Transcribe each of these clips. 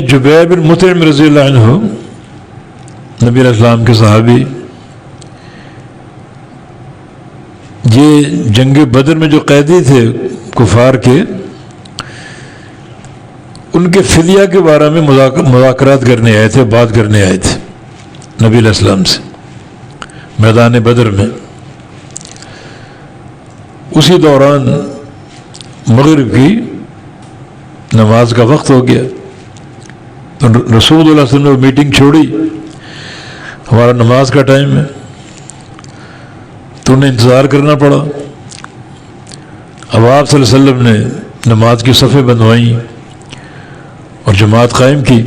جبیر بن مطعم رضی اللہ عنہ نبی علیہ السلام کے صحابی، یہ جنگ بدر میں جو قیدی تھے کفار کے، ان کے فدیہ کے بارے میں مذاکرات کرنے آئے تھے، بات کرنے آئے تھے نبی علیہ السلام سے میدان بدر میں۔ اسی دوران مغرب کی نماز کا وقت ہو گیا، تو رسول اللہ صلی اللہ علیہ وسلم نے میٹنگ چھوڑی، ہمارا نماز کا ٹائم ہے، تو انہیں انتظار کرنا پڑا۔ اب آپ صلی اللہ علیہ وسلم نے نماز کی صفیں بندھوائیں اور جماعت قائم کی۔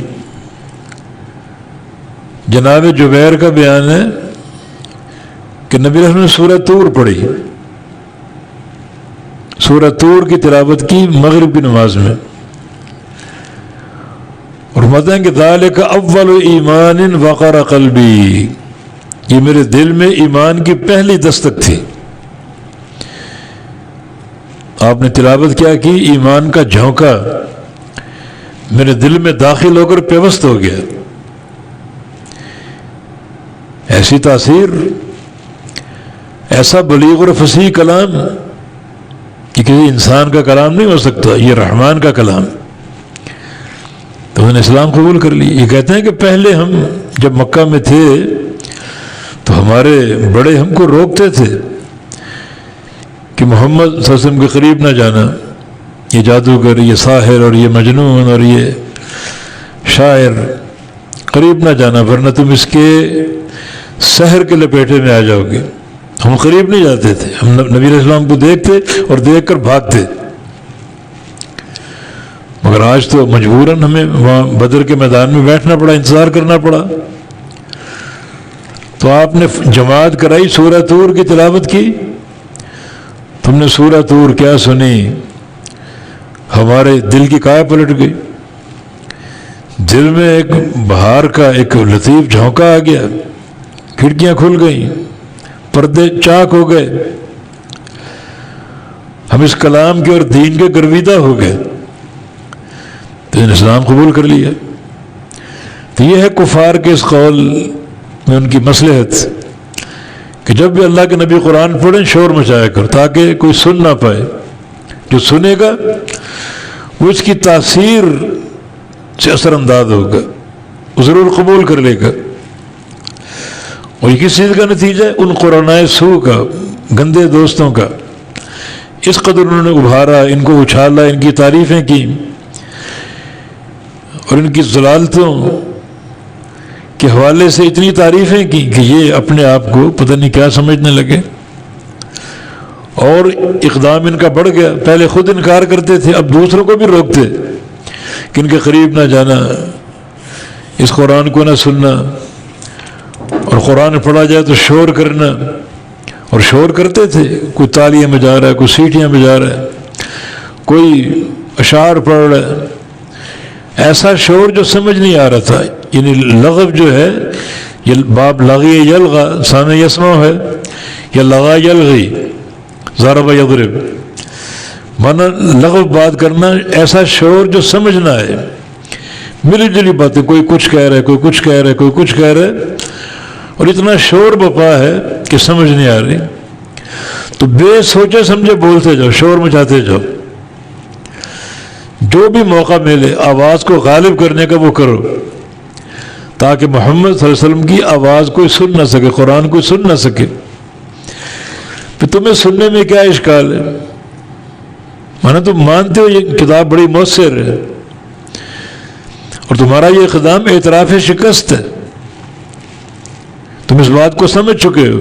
جناب جبیر کا بیان ہے کہ نبی رسول نے سورہ طور پڑھی، سورہ طور کی تلاوت کی مغرب کی نماز میں، اور فرماتے ہیں کہ ذالک اول ایمان وقر قلبی، یہ میرے دل میں ایمان کی پہلی دستک تھی۔ آپ نے تلاوت کیا کی، ایمان کا جھونکا میرے دل میں داخل ہو کر پیوست ہو گیا۔ ایسی تاثیر، ایسا بلیغ اور فصیح کلام، یہ کسی انسان کا کلام نہیں ہو سکتا، یہ رحمان کا کلام۔ تو انہوں نے اسلام قبول کر لی۔ یہ کہتے ہیں کہ پہلے ہم جب مکہ میں تھے تو ہمارے بڑے ہم کو روکتے تھے کہ محمد صلی اللہ علیہ وسلم کے قریب نہ جانا، یہ جادوگر، یہ ساحر اور یہ مجنون اور یہ شاعر، قریب نہ جانا ورنہ تم اس کے سحر کے لپیٹے میں آ جاؤ گے۔ ہم قریب نہیں جاتے تھے، ہم نبی علیہ السلام کو دیکھتے اور دیکھ کر بھاگتے۔ مگر آج تو مجبوراً ہمیں وہاں بدر کے میدان میں بیٹھنا پڑا، انتظار کرنا پڑا۔ تو آپ نے جماعت کرائی، سورہ طور کی تلاوت کی، تم نے سورہ طور کیا سنی، ہمارے دل کی کائے پلٹ گئی، دل میں ایک بہار کا ایک لطیف جھونکا آ گیا، کھڑکیاں کھل گئیں، پردے چاک ہو گئے، ہم اس کلام کے اور دین کے گرویدہ ہو گئے، تو ان اسلام قبول کر لیا۔ تو یہ ہے کفار کے اس قول میں ان کی مصلحت کہ جب بھی اللہ کے نبی قرآن پڑھیں شور مچایا کر تاکہ کوئی سن نہ پائے، جو سنے گا وہ اس کی تاثیر سے اثر انداز ہوگا، وہ ضرور قبول کر لے گا۔ اور یہ کس چیز کا نتیجہ ہے؟ ان قرآنائے سو کا، گندے دوستوں کا۔ اس قدر انہوں نے ابھارا، ان کو اچھالا، ان کی تعریفیں کی اور ان کی ضلالتوں کے حوالے سے اتنی تعریفیں کی کہ یہ اپنے آپ کو پتہ نہیں کیا سمجھنے لگے، اور اقدام ان کا بڑھ گیا۔ پہلے خود انکار کرتے تھے، اب دوسروں کو بھی روکتے کہ ان کے قریب نہ جانا، اس قرآن کو نہ سننا، اور قرآن پڑھا جائے تو شور کرنا، اور شور کرتے تھے، کوئی تالیاں بجا رہا ہے، کوئی سیٹیاں بجا رہا ہے، کوئی اشعار پڑھ رہا ہے، ایسا شور جو سمجھ نہیں آ رہا تھا۔ یعنی لغو جو ہے، یہ باب لغی یلغا سامع یسمع ہے، یا لغا یلغی ضرب یضرب، مانا لغو بات کرنا، ایسا شور جو سمجھ نہ آئے، ملی جلی باتیں، کوئی کچھ کہہ رہا ہے، کوئی کچھ کہہ رہا ہے، کوئی کچھ کہہ رہا ہے، اور اتنا شور بپا ہے کہ سمجھ نہیں آ رہی۔ تو بے سوچے سمجھے بولتے جاؤ، شور مچاتے جاؤ، جو بھی موقع ملے آواز کو غالب کرنے کا وہ کرو، تاکہ محمد صلی اللہ علیہ وسلم کی آواز کوئی سن نہ سکے، قرآن کوئی سن نہ سکے۔ پھر تمہیں سننے میں کیا اشکال ہے؟ مانا تم مانتے ہو یہ کتاب بڑی مؤثر ہے، اور تمہارا یہ اقدام اعتراف شکست ہے، تم اس بات کو سمجھ چکے ہو۔